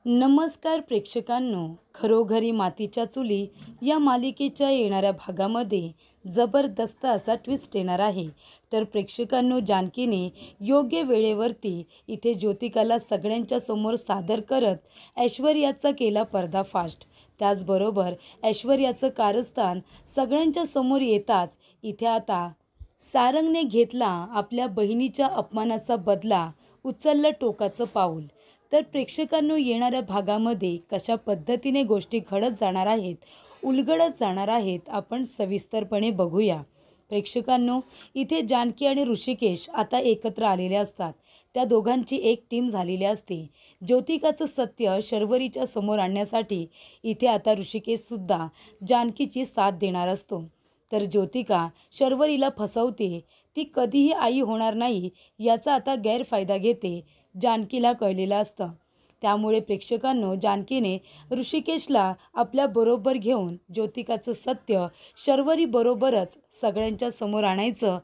नमस्कार प्रेक्षकांनो, घरोघरी मातीच्या चुली या मालिकेच्या येणाऱ्या भागामध्ये जबरदस्त असा ट्विस्ट येणार आहे. तर प्रेक्षकांनो, जानकीने योग्य वेळेवरती इथे ज्योतिकाला सगळ्यांच्या समोर सादर करत ऐश्वर्याचा केला पर्दाफाश. त्याचबरोबर ऐश्वर्याचं कारस्थान सगळ्यांच्या समोर येताच इथे आता सारंगने घेतला आपल्या बहिणीच्या अपमानाचा बदला, उचललं टोकाचं पाऊल. तर प्रेक्षकांनो, येणाऱ्या भागामध्ये कशा पद्धतीने गोष्टी घडत जाणार आहेत, उलगडत जाणार आहेत, आपण सविस्तरपणे बघूया. प्रेक्षकांनो, इथे जानकी आणि ऋषिकेश आता एकत्र आलेले असतात. त्या दोघांची एक टीम झालेली असते. ज्योतिकाचं सत्य शर्वरीच्या समोर आणण्यासाठी इथे आता ऋषिकेशसुद्धा जानकीची साथ देणार असतो. तर ज्योतिका शर्वरीला फसवते, ती कधीही आई होणार नाही याचा आता गैरफायदा घेते, जानकीला कळलेलं असतं. त्यामुळे प्रेक्षकांनो, जानकीने ऋषिकेशला आपल्याबरोबर घेऊन ज्योतिकाचं सत्य शर्वरीबरोबरच सगळ्यांच्या समोर आणायचं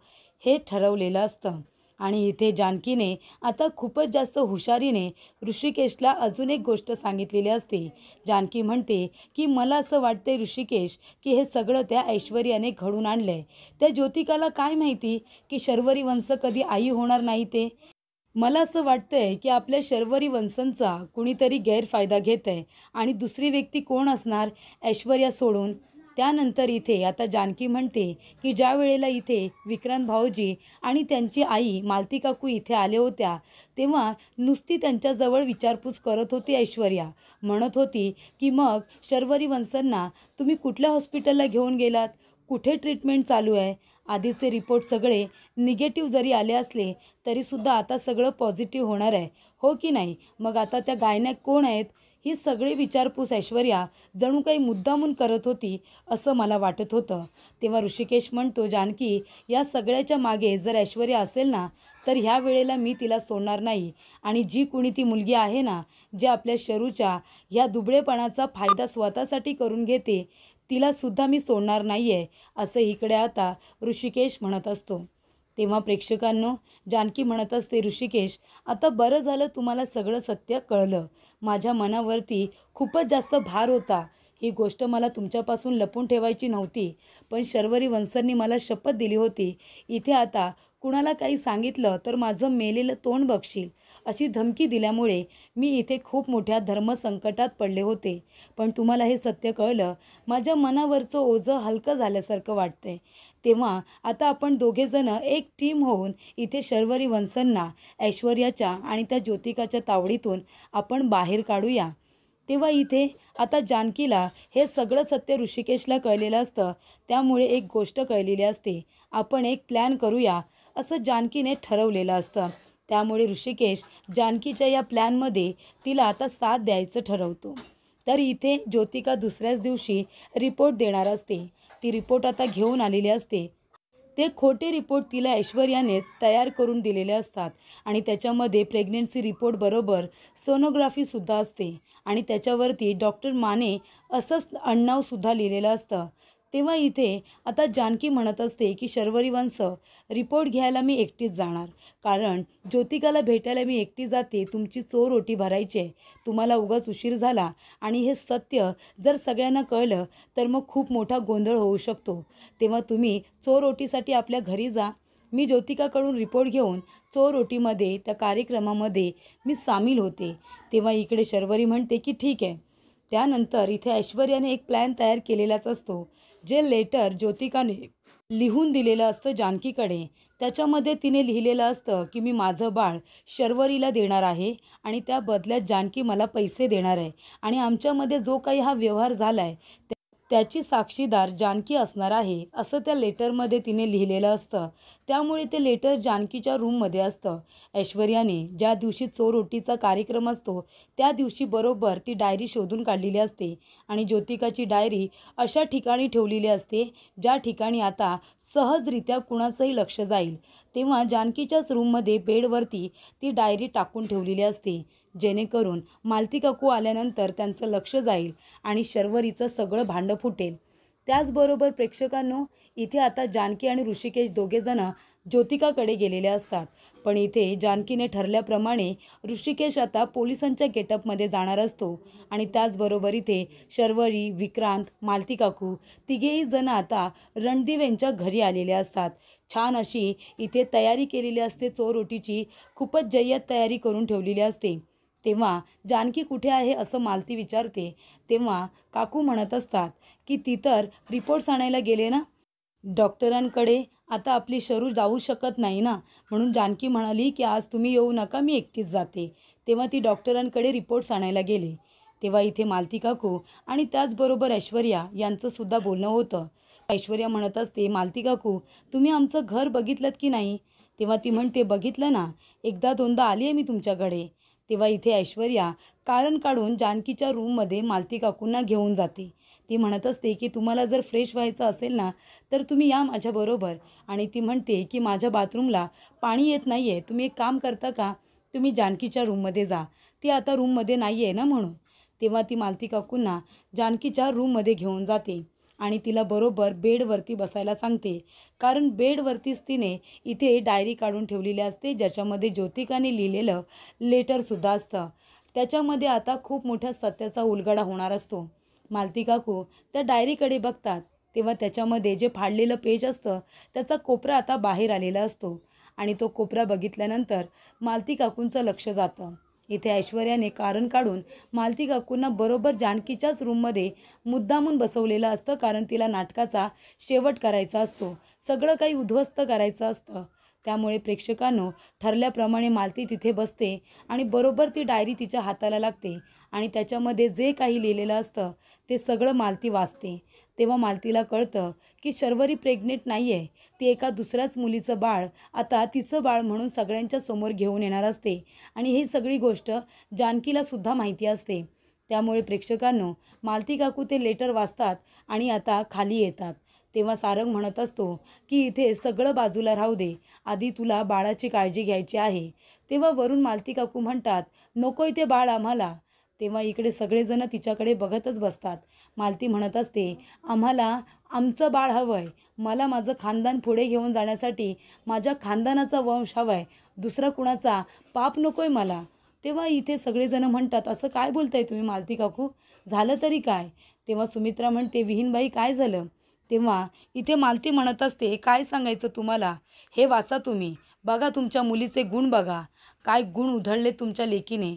हे ठरवलेलं असतं. आणि इथे जानकीने आता खूपच जास्त हुशारीने ऋषिकेशला अजून एक गोष्ट सांगितलेली असते. जानकी म्हणते की मला असं वाटतंय ऋषिकेश की हे सगळं त्या ऐश्वर्याने घडून आणलंय. त्या ज्योतिकाला काय माहिती की शर्वरी वंश कधी आई होणार नाही ते. मला असं वाटतंय की आपल्या शर्वरी वंशांचा कुणीतरी गैरफायदा घेत आहे. आणि दुसरी व्यक्ती कोण असणार ऐश्वर्या सोडून. त्यानंतर इथे आता जानकी म्हणते की ज्या वेळेला इथे विक्रांत भाऊजी आणि त्यांची आई मालती काकू इथे आल्या होत्या, तेव्हा नुसती त्यांच्याजवळ विचारपूस करत होती ऐश्वर्या. म्हणत होती की मग शर्वरी वंशांना तुम्ही कुठल्या हॉस्पिटलला घेऊन गेलात, कुठे ट्रीटमेंट चालू आहे. आधीचे रिपोर्ट सगळे निगेटिव्ह जरी आले असले तरीसुद्धा आता सगळं पॉझिटिव्ह होणार आहे, हो की नाही. मग आता त्या गायनॅक कोण आहेत, ही सगळी विचारपूस ऐश्वर्या जणू काही मुद्दामून करत होती असं मला वाटत होतं. तेव्हा ऋषिकेश म्हणतो, जानकी, या सगळ्याच्या मागे जर ऐश्वर्या असेल ना, तर ह्या वेळेला मी तिला सोडणार नाही. आणि जी कुणी ती मुलगी आहे ना, जे आपल्या शरूच्या ह्या दुबळेपणाचा फायदा स्वतःसाठी करून घेते, तिलासुद्धा मी सोडणार नाही आहे, असं इकडे आता ऋषिकेश म्हणत असतो. तेव्हा प्रेक्षकांनो, जानकी म्हणत असते, ऋषिकेश, आता बरं झालं तुम्हाला सगळं सत्य कळलं. माझ्या मनावरती खूपच जास्त भार होता. ही गोष्ट मला तुमच्यापासून लपून ठेवायची नव्हती, पण शर्वरी वंशांनी मला शपथ दिली होती, इथे आता कुणाला काही सांगितलं तर माझं मेलेलं तोंड बघशील, अशी धमकी दिल्यामुळे मी इथे खूप मोठ्या धर्मसंकटात पडले होते. पण तुम्हाला हे सत्य कळलं, माझ्या मनावरचं ओझं हलकं झाल्यासारखं वाटतंय. तेव्हा आता आपण दोघेजणं एक टीम होऊन इथे शर्वरी वंशांना ऐश्वर्याच्या आणि त्या ज्योतिकाच्या तावडीतून आपण बाहेर काढूया. तेव्हा इथे आता जानकीला हे सगळं सत्य ऋषिकेशला कळलेलं असतं. त्यामुळे एक गोष्ट कळलेली असते, आपण एक प्लॅन करूया असं जानकीने ठरवलेलं असतं. त्यामुळे ऋषिकेश जानकीच्या या प्लॅनमध्ये तिला आता साथ द्यायचं ठरवतो. तर इथे ज्योतिका दुसऱ्याच दिवशी रिपोर्ट देणार असते. ती रिपोर्ट आता घेऊन आलेली असते. ते खोटे रिपोर्ट तिला ऐश्वर्यानेच तयार करून दिलेले असतात. आणि त्याच्यामध्ये प्रेग्नन्सी रिपोर्ट बरोबर सोनोग्राफीसुद्धा असते. आणि त्याच्यावरती डॉक्टर माने असंच आडनावसुद्धा लिहिलेलं असतं. तेव्हा इथे आता जानकी म्हणत असते की शर्वरी वंश, रिपोर्ट घ्यायला मी एकटीच जाणार, कारण ज्योतिकाला भेटायला मी एकटी जाते, तुमची चोर ओटी भरायची आहे. तुम्हाला उगाच उशीर झाला आणि हे सत्य जर सगळ्यांना कळलं तर मग खूप मोठा गोंधळ होऊ शकतो. तेव्हा तुम्ही चोर ओटीसाठी आपल्या घरी जा. मी ज्योतिकाकडून रिपोर्ट घेऊन चोर ओटीमध्ये त्या कार्यक्रमामध्ये मी सामील होते. तेव्हा इकडे शर्वरी म्हणते की ठीक आहे. त्यानंतर इथे ऐश्वर्याने एक प्लॅन तयार केलेलाच असतो. जे लेटर ज्योतिकाने लिहून दिलेलं असतं जानकीकडे, त्याच्यामध्ये तिने लिहिलेलं असतं की मी माझं बाळ शर्वरीला देणार आहे आणि त्या बदल्यात जानकी मला पैसे देणार आहे. आणि आमच्यामध्ये जो काही हा व्यवहार झाला आहे त्याची साक्षीदार जानकी असणार आहे, असं त्या लेटरमध्ये तिने लिहिलेलं असतं. त्यामुळे ते लेटर जानकीच्या रूममध्ये असतं. ऐश्वर्याने ज्या दिवशी चोर ओटीचा कार्यक्रम असतो त्या दिवशी बरोबर ती डायरी शोधून काढलेली असते. आणि ज्योतिकाची डायरी अशा ठिकाणी ठेवलेली असते ज्या ठिकाणी आता सहजरित्या कुणाचंही लक्ष जाईल. तेव्हा जानकीच्याच रूममध्ये बेडवरती ती डायरी टाकून ठेवलेली असते, जेणेकरून मालती काकू आल्यानंतर त्यांचं लक्ष जाईल आणि शर्वरीचं सगळं भांडं फुटेल. त्याचबरोबर प्रेक्षकांनो, इथे आता जानकी आणि ऋषिकेश दोघेजणं ज्योतिकाकडे गेलेले असतात. पण इथे जानकीने ठरल्याप्रमाणे ऋषिकेश आता पोलिसांच्या गेटअपमध्ये जाणार असतो आणि त्याचबरोबर इथे शर्वरी, विक्रांत, मालती काकू तिघेही जण आता रणदीव यांच्या घरी आलेले असतात. छान अशी इथे तयारी केलेली असते, चोरोटीची खूपच जय्यत तयारी करून ठेवलेली असते. तेव्हा जानकी कुठे आहे असं मालती विचारते. तेव्हा काकू म्हणत असतात की ती तर रिपोर्ट्स आणायला गेले ना डॉक्टरांकडे. आता आपली शरू जाऊ शकत नाही ना, म्हणून जानकी म्हणाली की आज तुम्ही येऊ नका, मी एकटीच जाते. तेव्हा ती डॉक्टरांकडे रिपोर्ट्स आणायला गेली. तेव्हा इथे मालती काकू आणि त्याचबरोबर ऐश्वर्या यांचंसुद्धा बोलणं होतं. ऐश्वर्या म्हणत असते, मालती काकू तुम्ही आमचं घर बघितलं की नाही? तेव्हा ती म्हणते, बघितलं ना, एकदा दोनदा आली आहे मी तुमच्याकडे. तेव्हा इथे ऐश्वर्या कारण काढून जानकीच्या रूममध्ये मालती काकूंना घेऊन जाते. ती म्हणत असते की तुम्हाला जर फ्रेश व्हायचं असेल ना तर तुम्ही या माझ्याबरोबर. आणि ती म्हणते की माझ्या बाथरूमला पाणी येत नाही आहे, तुम्ही एक काम करता का, तुम्ही जानकीच्या रूममध्ये जा, ती आता रूममध्ये नाही आहे ना म्हणून. तेव्हा ती मालती काकूंना जानकीच्या रूममध्ये घेऊन जाते आणि तिला बरोबर बेडवरती बसायला सांगते. कारण बेडवरतीच तिने इथे डायरी काढून ठेवलेली असते, ज्याच्यामध्ये ज्योतिकाने लिहिलेलं लेटरसुद्धा असतं. त्याच्यामध्ये आता खूप मोठ्या सत्याचा उलगडा होणार असतो. मालती काकू त्या डायरीकडे बघतात. तेव्हा त्याच्यामध्ये जे फाडलेलं पेज असतं त्याचा कोपरा आता बाहेर आलेला असतो आणि तो कोपरा बघितल्यानंतर मालती काकूंचं लक्ष जातं. इथे ऐश्वर्याने कारण काढून मालती काकूंना बरोबर जानकीच्याच रूममध्ये मुद्दामून बसवलेलं असतं, कारण तिला नाटकाचा शेवट करायचा असतो, सगळं काही उद्ध्वस्त करायचं असतं. त्यामुळे प्रेक्षकांनो ठरल्याप्रमाणे मालती तिथे बसते आणि बरोबर ती डायरी तिच्या हाताला लागते आणि त्याच्यामध्ये जे काही लिहिलेलं असतं ते सगळं मालती वाचते. तेव्हा मालतीला कळतं की शर्वरी प्रेग्नेंट नाही आहे, ती एका दुसऱ्याच मुलीचं बाळ आता तिचं बाळ म्हणून सगळ्यांच्या समोर घेऊन येणार असते आणि ही सगळी गोष्ट जानकीलासुद्धा माहिती असते. त्यामुळे प्रेक्षकांनो मालती काकू ते लेटर वाचतात आणि आता खाली येतात. तेव्हा सारंग म्हणत असतो की इथे सगळं बाजूला राहू दे, आधी तुला बाळाची काळजी घ्यायची आहे. तेव्हा वरून मालती काकू म्हणतात, नको इथे बाळ आम्हाला. तेव्हा इकडे सगळेजण तिच्याकडे बघतच बसतात. मालती म्हणत असते, आम्हाला आमचं बाळ हवं आहे, मला माझं खानदान पुढे घेऊन जाण्यासाठी माझ्या खानदानाचा वंश हवा आहे, दुसरा कुणाचा पाप नको आहे मला. तेव्हा इथे सगळेजण म्हणतात, असं काय बोलताय तुम्ही मालती काकू, झालं तरी काय? तेव्हा सुमित्रा म्हणते, विहीनबाई काय झालं? तेव्हा इथे मालती म्हणत असते, काय सांगायचं तुम्हाला, हे वाचा तुम्ही, बघा तुमच्या मुलीचे गुण बघा, काय गुण उधळले तुमच्या लेकीने.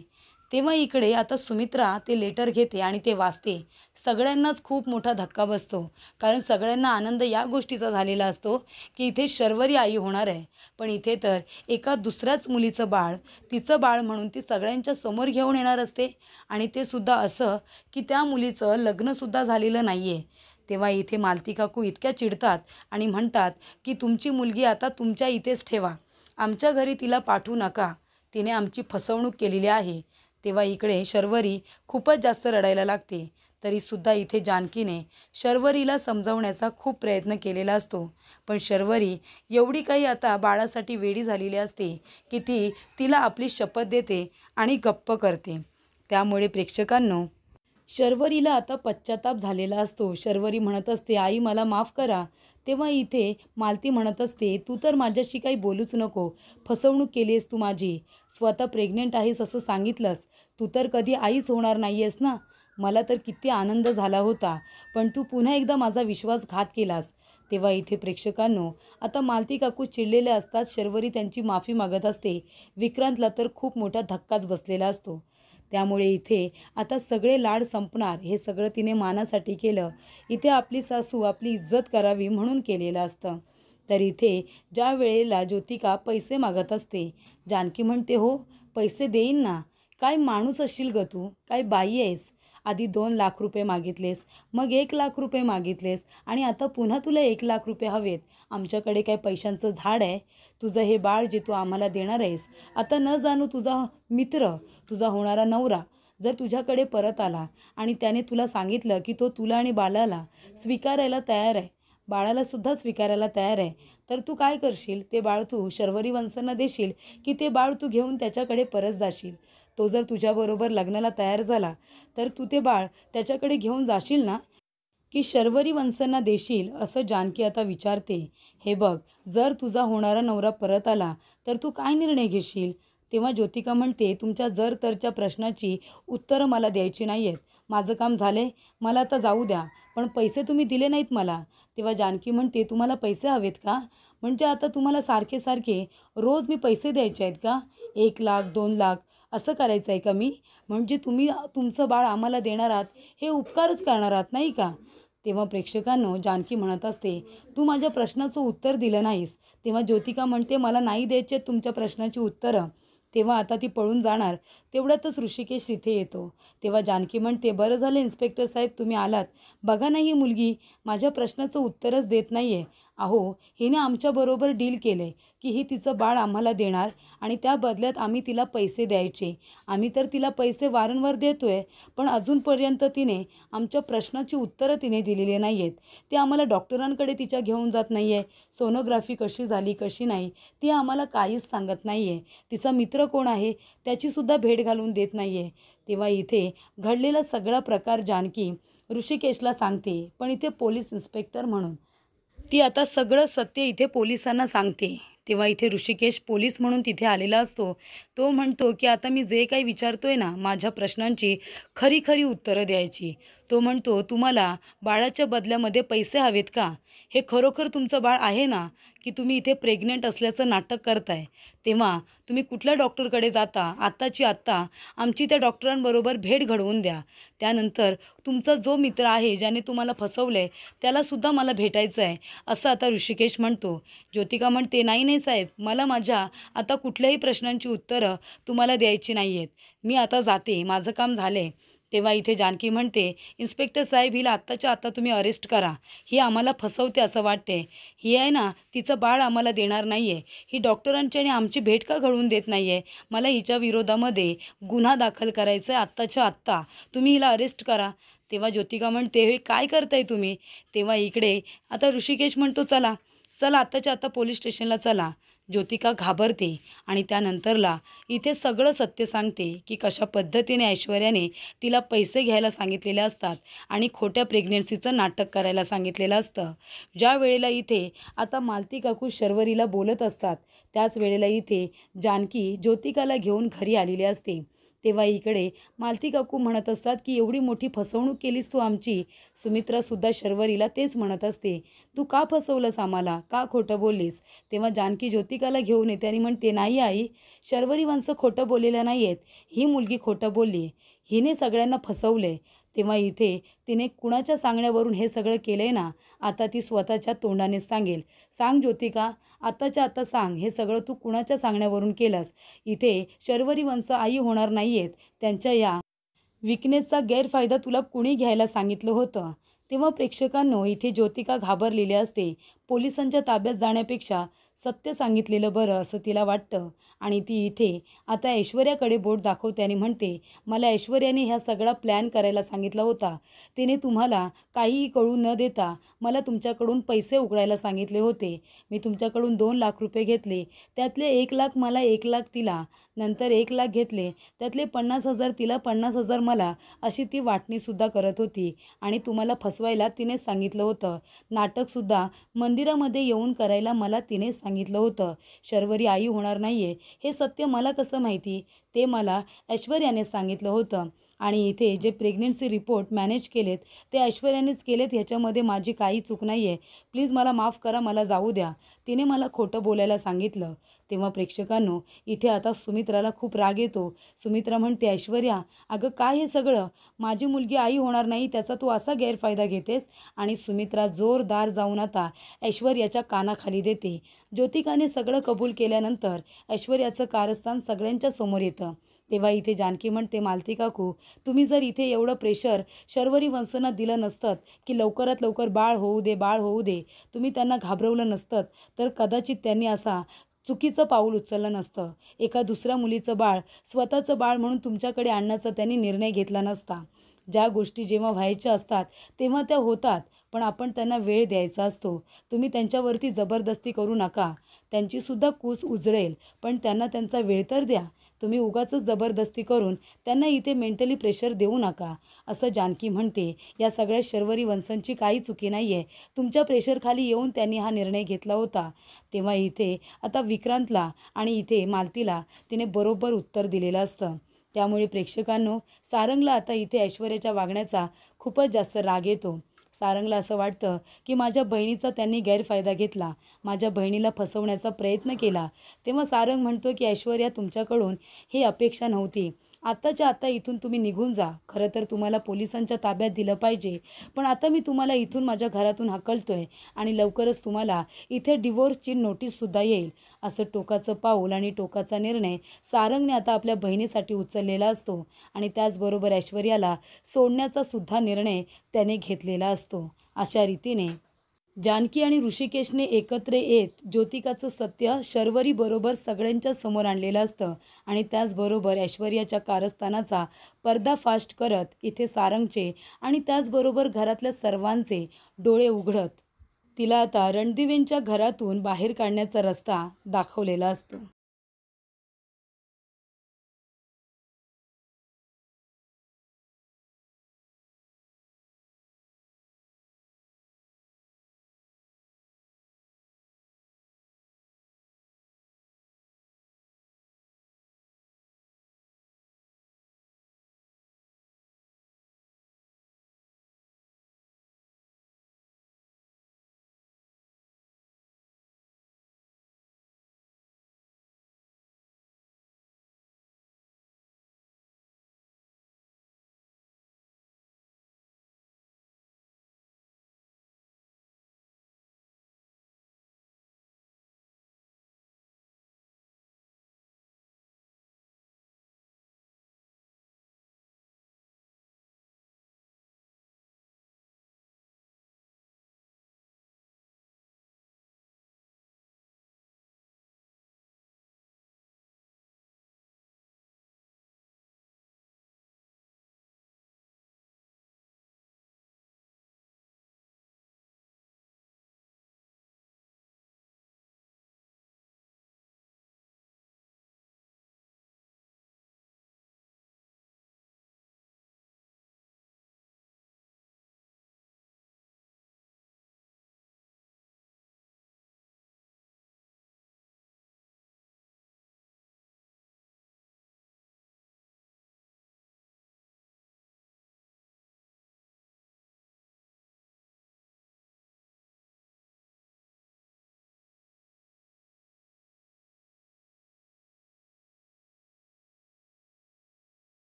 तेव्हा इकडे आता सुमित्रा ते लेटर घेते आणि ते वाचते. सगळ्यांनाच खूप मोठा धक्का बसतो, कारण सगळ्यांना आनंद या गोष्टीचा झालेला असतो की इथे शर्वरी आई होणार आहे. पण इथे तर एका दुसऱ्याच मुलीचं बाळ, तिचं बाळ म्हणून ती सगळ्यांच्या समोर घेऊन येणार असते आणि ते सुद्धा असं की त्या मुलीचं लग्नसुद्धा झालेलं नाही आहे. तेव्हा इथे मालती काकू इतक्या चिडतात आणि म्हणतात की तुमची मुलगी आता तुमच्या इथेच ठेवा, आमच्या घरी तिला पाठवू नका, तिने आमची फसवणूक केलेली आहे. तेव्हा इकडे शर्वरी खूपच जास्त रडायला लागते. तरीसुद्धा इथे जानकीने शर्वरीला समजावण्याचा खूप प्रयत्न केलेला असतो. पण शर्वरी एवढी काही आता बाळासाठी वेडी झालेली असते की ती तिला आपली शपथ देते आणि गप्प करते. त्यामुळे प्रेक्षकांनो शर्वरीला आता पश्चाताप झालेला असतो. शर्वरी म्हणत असते, आई मला माफ करा. तेव्हा इथे मालती म्हणत असते, तू तर माझ्याशी काही बोलूच नको, फसवणूक केली आहेस तू माझी, स्वतः प्रेग्नेंट आहेस असं सांगितलंस, तू तर कधी आईच होणार नाही आहेस ना. मला तर किती आनंद झाला होता, पण तू पुन्हा एकदा माझा विश्वासघात केलास. तेव्हा इथे प्रेक्षकांनो आता मालती काकू चिडलेले असतात. शर्वरी त्यांची माफी मागत असते. विक्रांतला तर खूप मोठा धक्काच बसलेला असतो. त्यामुळे इथे आता सगळे लाड संपणार, हे सगळं तिने मानासाठी केलं, इथे आपली सासू आपली इज्जत करावी म्हणून केलेलं असतं. तर इथे ज्या वेळेला ज्योतिका पैसे मागत असते, जानकी म्हणते, हो पैसे देईन ना, काय माणूस असशील ग तू, काय बाई आहेस, आधी 2 लाख रुपये मागितलेस, मग 1 लाख रुपये मागितलेस आणि आता पुन्हा तुला 1 लाख रुपये हवेत. आमच्याकडे काय पैशांचं झाड आहे? तुझं हे बाळ जे तू आम्हाला देणार आहेस, आता न जाणू तुझा मित्र, तुझा होणारा नवरा जर तुझ्याकडे परत आला आणि त्याने तुला सांगितलं की तो तुला आणि बाळाला स्वीकारायला तयार आहे, बाळालासुद्धा स्वीकारायला तयार आहे, तर तू काय करशील? ते बाळ तू शर्वरी वंशांना देशील की ते बाळ तू घेऊन त्याच्याकडे परत जाशील? तो जर तुझ्याबरोबर लग्नाला तयार झाला तर तू ते बाळ त्याच्याकडे घेऊन जाशील ना? की शर्वरी वंशांना देशील असं जानकी आता विचारते. हे बघ, जर तुझा होणारा नवरा परत आला तर तू काय निर्णय घेशील? तेव्हा ज्योतिका म्हणते, तुमच्या जर तरच्या प्रश्नाची उत्तरं मला द्यायची नाही आहेत. माझं काम झालंय, मला आता जाऊ द्या. पण पैसे तुम्ही दिले नाहीत मला. तेव्हा जानकी म्हणते, तुम्हाला पैसे हवेत का? म्हणजे आता तुम्हाला सारखे सारखे रोज मी पैसे द्यायचे आहेत का? 1,00,000 2,00,000 असं करायचं आहे का मी? म्हणजे तुम्ही तुमचं बाळ आम्हाला देणार आहात, हे उपकारच करणार आहात नाही का? तेव्हा प्रेक्षकांनो, जानकी म्हणत असते, तू माझ्या प्रश्नाचं उत्तर दिलं नाहीस. तेव्हा ज्योतिका म्हणते, मला नाही द्यायचे तुमच्या प्रश्नाची उत्तरं. तेव्हा आता ती पळून जाणार. तेवढ्यातच ऋषिकेश तिथे येतो. तेव्हा जानकी म्हणते, बरं झालं इन्स्पेक्टर साहेब तुम्ही आलात. बघा ना, ही मुलगी माझ्या प्रश्नाचं उत्तरच देत नाही आहे. अहो, हिने आमच्याबरोबर डील केलं आहे की ही तिचं बाळ आम्हाला देणार आणि त्या बदल्यात आम्ही तिला पैसे द्यायचे. आम्ही तर तिला पैसे वारंवार देतो आहे, पण अजूनपर्यंत तिने आमच्या प्रश्नाची उत्तरं तिने दिलेली नाही आहेत. ती आम्हाला डॉक्टरांकडे तिच्या घेऊन जात नाही आहे. सोनोग्राफी कशी झाली कशी नाही ती आम्हाला काहीच सांगत नाही आहे. तिचा मित्र कोण आहे त्याचीसुद्धा भेट घालून देत नाही आहे. तेव्हा इथे घडलेला सगळा प्रकार जानकी ऋषिकेशला सांगते, पण इथे पोलीस इन्स्पेक्टर म्हणून ती आता सगळं सत्य इथे पोलिसांना सांगते. तेव्हा इथे ऋषिकेश पोलीस म्हणून तिथे आलेला असतो. तो म्हणतो की आता मी जे काही विचारतोय ना, माझ्या प्रश्नांची खरी खरी उत्तरं द्यायची. तो म्हणतो, तुम्हाला बाळाच्या बदल्यामध्ये पैसे हवेत का? हे खरोखर तुमचं बाळ आहे ना, की तुम्ही इथे प्रेग्नंट असल्याचं नाटक करताय? तेव्हा तुम्ही कुठल्या डॉक्टरकडे जाता? आत्ताची आत्ता आमची त्या डॉक्टरांबरोबर भेट घडवून द्या. त्यानंतर तुमचा जो मित्र आहे ज्याने तुम्हाला फसवलं आहे त्यालासुद्धा मला भेटायचं आहे, असं आता ऋषिकेश म्हणतो. ज्योतिका म्हणते, नाही नाही साहेब, मला माझ्या आता कुठल्याही प्रश्नांची उत्तरं तुम्हाला द्यायची नाही आहेत. मी आता जाते, माझं काम झालं आहे. तेव्हा इथे जानकी म्हणते, इन्स्पेक्टर साहेब, हिला आत्ताच्या आत्ता तुम्ही अरेस्ट करा. ही आम्हाला फसवते असं वाटते. ही आहे ना, तिचं बाळ आम्हाला देणार नाही आहे. ही डॉक्टरांची आणि आमची भेट का घडवून देत नाही आहे? मला हिच्या विरोधामध्ये गुन्हा दाखल करायचा आहे आत्ताच्या आत्ता. तुम्ही हिला अरेस्ट करा. तेव्हा ज्योतिका म्हणते, हे काय करताय तुम्ही? तेव्हा इकडे आता ऋषिकेश म्हणतो, चला चला आत्ताच्या आत्ता पोलीस स्टेशनला चला. ज्योतिका घाबरते आणि त्यानंतरला इथे सगळं सत्य सांगते की कशा पद्धतीने ऐश्वर्याने तिला पैसे घ्यायला सांगितलेले असतात आणि खोट्या प्रेग्नेन्सीचं नाटक करायला सांगितलेलं असतं. ज्या वेळेला इथे आता मालती काकू शर्वरीला बोलत असतात त्याच वेळेला इथे जानकी ज्योतिकाला घेऊन घरी आलेली असते. तेव्हा इकडे मालती काकू म्हणत असतात की एवढी मोठी फसवणूक केलीस तू आमची. सुमित्रासुद्धा शर्वरीला तेच म्हणत असते, तू का फसवलंस आम्हाला, का खोटं बोललीस? तेव्हा जानकी ज्योतिकाला घेऊन येते आणि म्हणते, नाही आई, शर्वरी वंश खोटं बोललेलं नाही आहेत. ही मुलगी खोटं बोलली, हिने सगळ्यांना फसवले. तेव्हा इथे तिने कुणाच्या सांगण्यावरून हे सगळं केलं आहे ना, आता ती स्वतःच्या तोंडाने सांगेल. सांग ज्योतिका, आत्ताच्या आत्ता सांग, हे सगळं तू कुणाच्या सांगण्यावरून केलंस? इथे शर्वरी वंश आई होणार नाही आहेत. त्यांच्या या विकनेसचा गैरफायदा तुला कुणी घ्यायला सांगितलं होतं? तेव्हा प्रेक्षकांनो, इथे ज्योतिका घाबरलेली असते. पोलिसांच्या ताब्यात जाण्यापेक्षा सत्य सांगितलेलं बरं असं तिला वाटतं आणि ती इथे आता ऐश्वर्याकडे बोट दाखवते आणि म्हणते, मला ऐश्वर्याने ह्या सगळा प्लॅन करायला सांगितला होता. तिने तुम्हाला काहीही कळू न देता मला तुमच्याकडून पैसे उकळायला सांगितले होते. मी तुमच्याकडून 2,00,000 रुपये घेतले. त्यातले 1,00,000 मला, 1,00,000 तिला, नंतर 1,00,000 घेतले. त्यातले 50,000 तिला, 50,000 मला, अशी ती वाटणीसुद्धा करत होती आणि तुम्हाला फसवायला तिनेच सांगितलं होतं. नाटकसुद्धा मंदिरामध्ये येऊन करायला मला तिनेच सांगितलं होतं. शर्वरी आई होणार नाही आहे हे सत्य मला कसं माहिती? ते मला ऐश्वर्याने सांगितलं होतं आणि इथे जे प्रेग्नन्सी रिपोर्ट मॅनेज केलेत ते ऐश्वर्यानेच केलेत. ह्याच्यामध्ये माझी काही चूक नाही आहे. प्लीज मला माफ करा, मला जाऊ द्या. तिने मला खोटं बोलायला सांगितलं. तेव्हा प्रेक्षकांनो, इथे आता सुमित्राला खूप राग येतो. सुमित्रा म्हणते, ऐश्वर्या, अगं काय हे सगळं? माझी मुलगी आई होणार नाही त्याचा तू असा गैरफायदा घेतेस? आणि सुमित्रा जोरदार जाऊन आता ऐश्वर्याच्या कानाखाली देते. ज्योतिकाने सगळं कबूल केल्यानंतर ऐश्वर्याचं कारस्थान सगळ्यांच्या समोर येतं. तेव्हा इथे जानकी म्हणते, मालती काकू, तुम्ही जर इथे एवढं प्रेशर शर्वरी वंशांना दिलं नसतं की लवकरात लवकर बाळ होऊ दे, बाळ होऊ दे, तुम्ही त्यांना घाबरवलं नसतं तर कदाचित त्यांनी असा चुकीचं पाऊल उचललं नसतं. एका दुसऱ्या मुलीचं बाळ स्वतःचं बाळ म्हणून तुमच्याकडे आणण्याचा त्यांनी निर्णय घेतला नसता. ज्या गोष्टी जेव्हा व्हायच्या असतात तेव्हा त्या होतात, पण आपण त्यांना वेळ द्यायचा असतो. तुम्ही त्यांच्यावरती जबरदस्ती करू नका. त्यांचीसुद्धा कूस उजळेल, पण त्यांना त्यांचा वेळ तर द्या. तुम्ही उगाचच जबरदस्ती करून त्यांना इथे मेंटली प्रेशर देऊ नका, असं जानकी म्हणते. या सगळ्या शर्वरी वंशांची काही चुकी नाही आहे. तुमच्या प्रेशरखाली येऊन त्यांनी हा निर्णय घेतला होता. तेव्हा इथे आता विक्रांतला आणि इथे मालतीला तिने बरोबर उत्तर दिलेलं असतं. त्यामुळे प्रेक्षकांनो, सारंगला आता इथे ऐश्वर्याच्या वागण्याचा खूपच जास्त राग येतो. सारंगला असं वाटतं की माझ्या बहिणीचा त्यांनी गैरफायदा घेतला, माझ्या बहिणीला फसवण्याचा प्रयत्न केला. तेव्हा सारंग म्हणतो की ऐश्वर्या, तुमच्याकडून ही अपेक्षा नव्हती. आत्ताच्या आत्ता इथून तुम्ही निघून जा. खरं तर तुम्हाला पोलिसांच्या ताब्यात दिलं पाहिजे, पण आता मी तुम्हाला इथून माझ्या घरातून हाकलतोय आणि लवकरच तुम्हाला इथे डिवोर्सची नोटीससुद्धा येईल. असं टोकाचं पाऊल आणि टोकाचा निर्णय सारंगने आता आपल्या बहिणीसाठी उचललेला असतो आणि त्याचबरोबर ऐश्वर्याला सोडण्याचा सुद्धा निर्णय त्याने घेतलेला असतो. अशा रीतीने जानकी आणि ऋषिकेशने एकत्र येत ज्योतिकाचं सत्य शर्वरीबरोबर सगळ्यांच्या समोर आणलेलं असतं आणि त्याचबरोबर ऐश्वर्याच्या कारस्थानाचा पर्दाफाश करत इथे सारंगचे आणि त्याचबरोबर घरातल्या सर्वांचे डोळे उघडत तिला आता रणदिवेंच्या घरातून बाहेर काढण्याचा रस्ता दाखवलेला असतो.